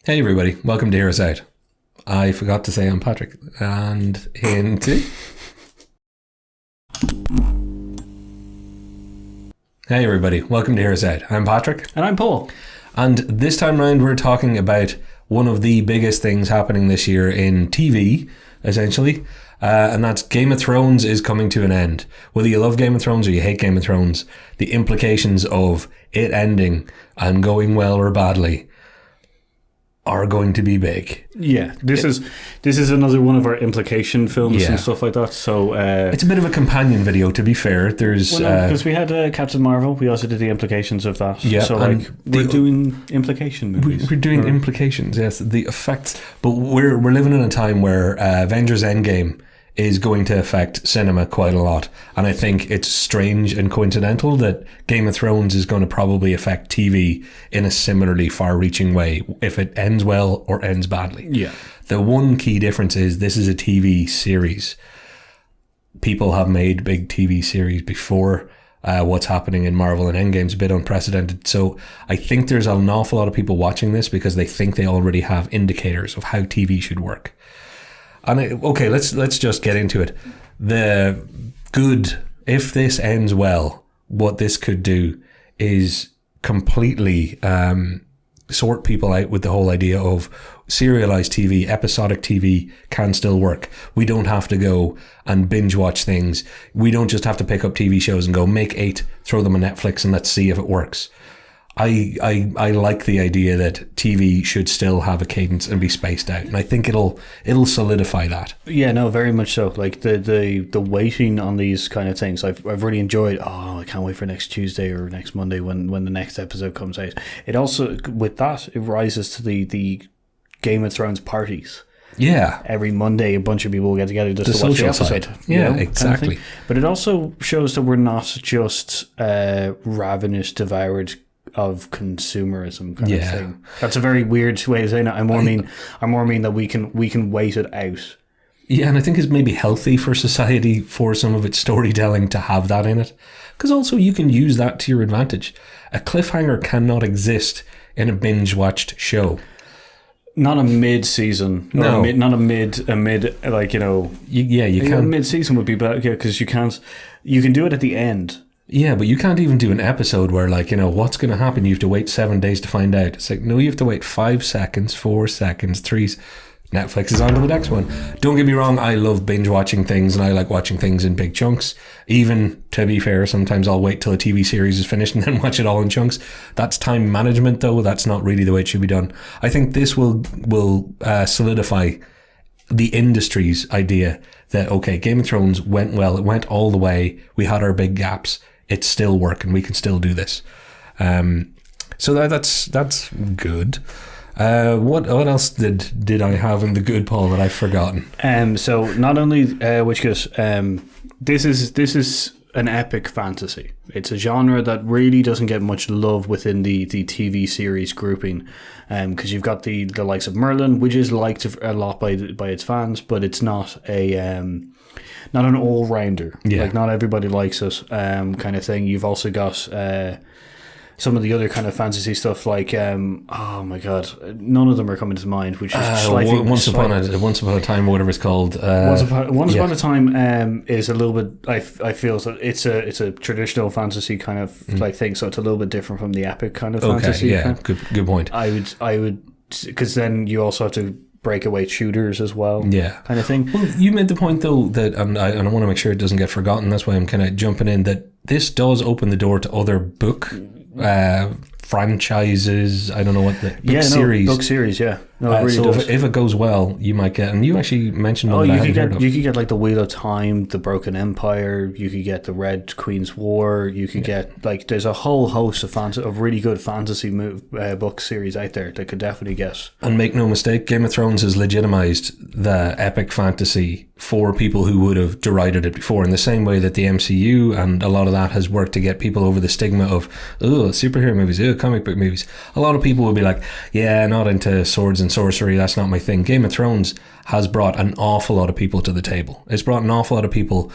Hey everybody, welcome to Hear Us Out. I forgot to say I'm Patrick, and into... Hey everybody, welcome to Hear Us Out. I'm Patrick. And I'm Paul. And this time round we're talking about one of the biggest things happening this year in TV, essentially, and that's Game of Thrones is coming to an end. Whether you love Game of Thrones or you hate Game of Thrones, the implications of it ending and going well or badly are going to be big. Yeah, this is another one of our implication films and stuff like that. So it's a bit of a companion video, to be fair. There's because we had Captain Marvel, we also did the implications of that. Yeah, so we're doing implication movies. We're doing implications, yes, the effects. But we're living in a time where Avengers Endgame is going to affect cinema quite a lot. And I think it's strange and coincidental that Game of Thrones is going to probably affect TV in a similarly far-reaching way, if it ends well or ends badly. Yeah. The one key difference is this is a TV series. People have made big TV series before. What's happening in Marvel and Endgame is a bit unprecedented. So I think there's an awful lot of people watching this because they think they already have indicators of how TV should work. And okay, let's just get into it. The good, if this ends well, what this could do is completely sort people out with the whole idea of serialized TV, episodic TV can still work. We don't have to go and binge watch things. We don't just have to pick up TV shows and go make 8, throw them on Netflix and let's see if it works. I like the idea that TV should still have a cadence and be spaced out, and I think it'll solidify that. Yeah, no, very much so. Like the waiting on these kind of things, I've really enjoyed. Oh, I can't wait for next Tuesday or next Monday when the next episode comes out. It also, with that, it rises to the Game of Thrones parties. Yeah, every Monday a bunch of people will get together just to watch the episode. Yeah, exactly. Kind of, but it also shows that we're not just ravenous, devoured of consumerism kind of thing. That's a very weird way of saying it. I more mean that we can wait it out. Yeah, and I think it's maybe healthy for society, for some of its storytelling, to have that in it, because also you can use that to your advantage. A cliffhanger cannot exist in a binge watched show. Not a mid-season. No. Not a mid, like, you know. You can. Mid-season would be better, because you can do it at the end. Yeah, but you can't even do an episode where, like, you know, what's going to happen? You have to wait 7 days to find out. It's like, no, you have to wait 5 seconds, 4 seconds, 3. Netflix is on to the next one. Don't get me wrong, I love binge watching things and I like watching things in big chunks. Even, to be fair, sometimes I'll wait till a TV series is finished and then watch it all in chunks. That's time management, though. That's not really the way it should be done. I think this will solidify the industry's idea that, okay, Game of Thrones went well. It went all the way. We had our big gaps. It's still working. We can still do this. So that's good. What else did I have in the good, Paul, that I've forgotten? So not only this is an epic fantasy. It's a genre that really doesn't get much love within the TV series grouping, because you've got the likes of Merlin, which is liked a lot by its fans, but it's not not an all-rounder. Yeah. Like, not everybody likes it, kind of thing. You've also got some of the other kind of fantasy stuff, like oh my god, none of them are coming to mind, which is slightly Once Upon a Time, or whatever it's called. Once Upon a Time is a little bit, I feel that it's a traditional fantasy kind of like thing, so it's a little bit different from the epic kind of fantasy. Yeah, good point. I would, because then you also have to breakaway shooters as well, kind of thing. Well, you made the point though that, and I want to make sure it doesn't get forgotten. That's why I'm kind of jumping in, that this does open the door to other book franchises. I don't know what the book series. Book series, yeah. No, it really so does. if it goes well, you might get, and you actually mentioned one that I hadn't heard of. You could get like the Wheel of Time, the Broken Empire. You could get the Red Queen's War. You could get, like, there's a whole host of really good fantasy book series out there that could definitely get. And make no mistake, Game of Thrones has legitimized the epic fantasy for people who would have derided it before, in the same way that the MCU and a lot of that has worked to get people over the stigma of superhero movies, comic book movies. A lot of people will be like, yeah, not into swords and sorcery, that's not my thing. Game of Thrones has brought an awful lot of people to the table. It's brought an awful lot of people,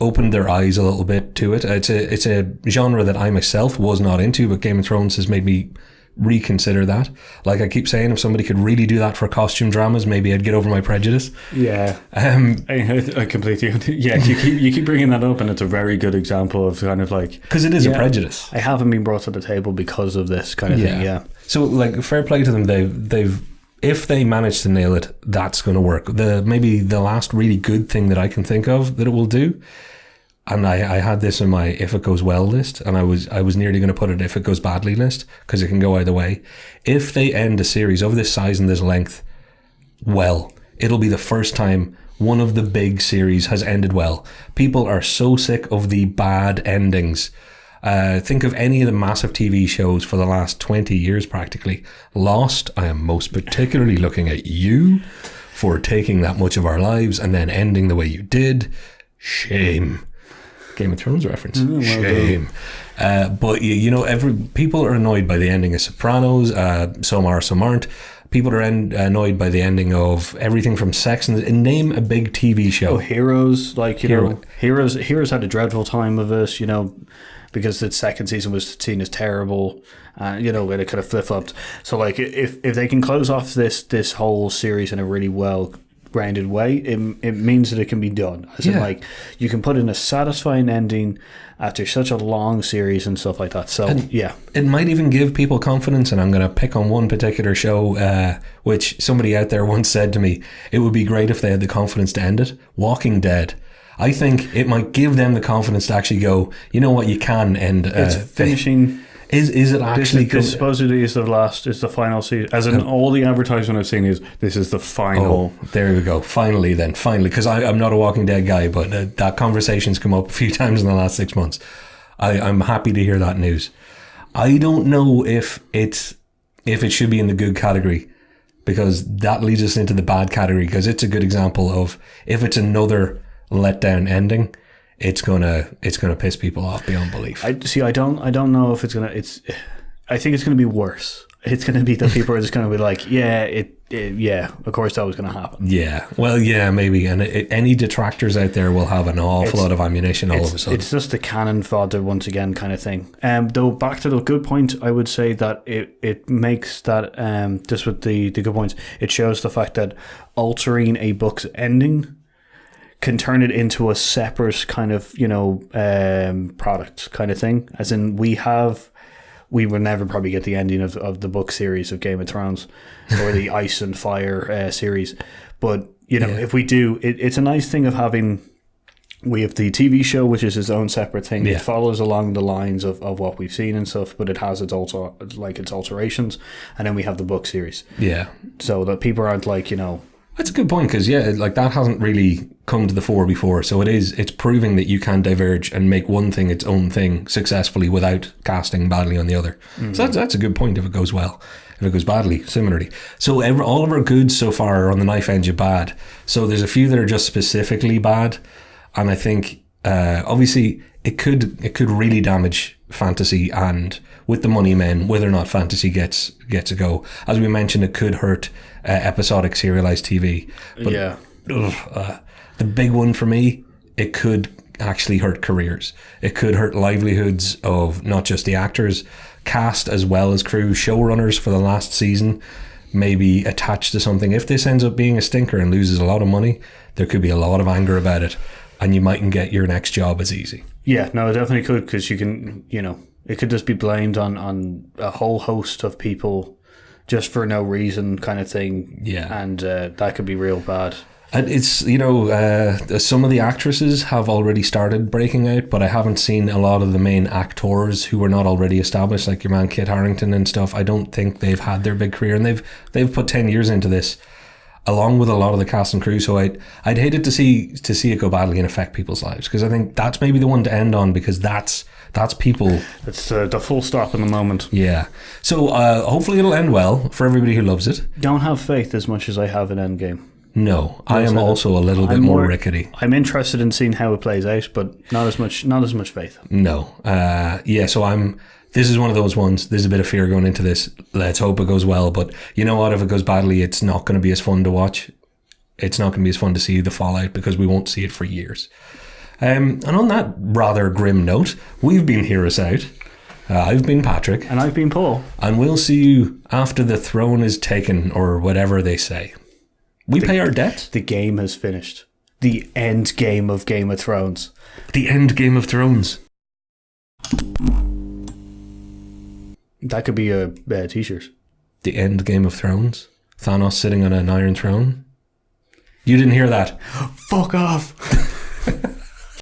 opened their eyes a little bit to it. It's a genre that I myself was not into, but Game of Thrones has made me reconsider that. Like I keep saying, if somebody could really do that for costume dramas, maybe I'd get over my prejudice. Yeah, I completely. Yeah, you keep bringing that up, and it's a very good example of kind of like, because it is a prejudice. I haven't been brought to the table because of this kind of thing. Yeah. So like, fair play to them. They've if they manage to nail it, that's going to work. Maybe the last really good thing that I can think of that it will do. And I had this in my if it goes well list, and I was nearly going to put it if it goes badly list, because it can go either way. If they end a series of this size and this length well, it'll be the first time one of the big series has ended well. People are so sick of the bad endings. Think of any of the massive TV shows for the last 20 years practically. Lost, I am most particularly looking at you for taking that much of our lives and then ending the way you did. Shame. Game of Thrones reference. Shame. But you know, people are annoyed by the ending of Sopranos. Some are, some aren't. People are annoyed by the ending of everything from Sex and name a big TV show. Oh, Heroes, like Heroes had a dreadful time of it, you know, because the second season was seen as terrible. You know, and it could have flip flopped. So like, if they can close off this whole series in a really well grounded way, it means that it can be done. As in, like, you can put in a satisfying ending after such a long series and stuff like that. So it might even give people confidence. And I'm going to pick on one particular show, which somebody out there once said to me, it would be great if they had the confidence to end it. Walking Dead. I think it might give them the confidence to actually go, you know what, you can end. It's finishing. Is it actually? This supposedly is the final season. As in, all the advertisement I've seen is this is the final. Oh, there we go. Finally, because I'm not a Walking Dead guy, but that conversation's come up a few times in the last 6 months. I'm happy to hear that news. I don't know if it should be in the good category, because that leads us into the bad category. Because it's a good example of, if it's another letdown ending, it's gonna piss people off beyond belief. I don't know if it's gonna. I think it's gonna be worse. It's gonna be that people are just gonna be like, yeah, of course that was gonna happen. Yeah, well, yeah, maybe. And any detractors out there will have an awful lot of ammunition all of a sudden. It's just the cannon fodder once again kind of thing. Though back to the good point, I would say that it makes that just with the good points, it shows the fact that altering a book's ending can turn it into a separate kind of, you know, product kind of thing. As in, we will never probably get the ending of the book series of Game of Thrones or the Ice and Fire series. But, you know, if we do, it's a nice thing of having, we have the TV show, which is its own separate thing. It follows along the lines of what we've seen and stuff, but it has its alterations. And then we have the book series. Yeah. So that people aren't like, you know, that's a good point, because like that hasn't really come to the fore before. So it's proving that you can diverge and make one thing its own thing successfully without casting badly on the other. So that's a good point if it goes well. If it goes badly, similarly. So all of our goods so far are on the knife edge of bad. So there's a few that are just specifically bad, and I think obviously it could really damage fantasy, and with the money men, whether or not fantasy gets a go. As we mentioned, it could hurt episodic serialized TV. But, the big one for me, it could actually hurt careers. It could hurt livelihoods of not just the actors, cast as well as crew, showrunners for the last season, maybe attached to something. If this ends up being a stinker and loses a lot of money, there could be a lot of anger about it, and you mightn't get your next job as easy. Yeah, no, it definitely could, because you can, you know, it could just be blamed on a whole host of people just for no reason kind of thing. Yeah. And that could be real bad. And it's, you know, some of the actresses have already started breaking out, but I haven't seen a lot of the main actors who were not already established, like your man Kit Harington and stuff. I don't think they've had their big career, and they've put 10 years into this, along with a lot of the cast and crew. So I'd hate it to see it go badly and affect people's lives, because I think that's maybe the one to end on, because that's people. It's the full stop in the moment. Yeah. So hopefully it'll end well for everybody who loves it. Don't have faith as much as I have in Endgame. No, I am also a little bit more rickety. I'm interested in seeing how it plays out, but not as much faith. No. So this is one of those ones. There's a bit of fear going into this. Let's hope it goes well. But you know what? If it goes badly, it's not going to be as fun to watch. It's not going to be as fun to see the fallout, because we won't see it for years. And on that rather grim note, we've been Hear Us Out. I've been Patrick. And I've been Paul. And we'll see you after the throne is taken, or whatever they say. We pay our debt. The game has finished. The end game of Game of Thrones. The end Game of Thrones. That could be a t-shirt. The end Game of Thrones. Thanos sitting on an iron throne. You didn't hear that. Fuck off.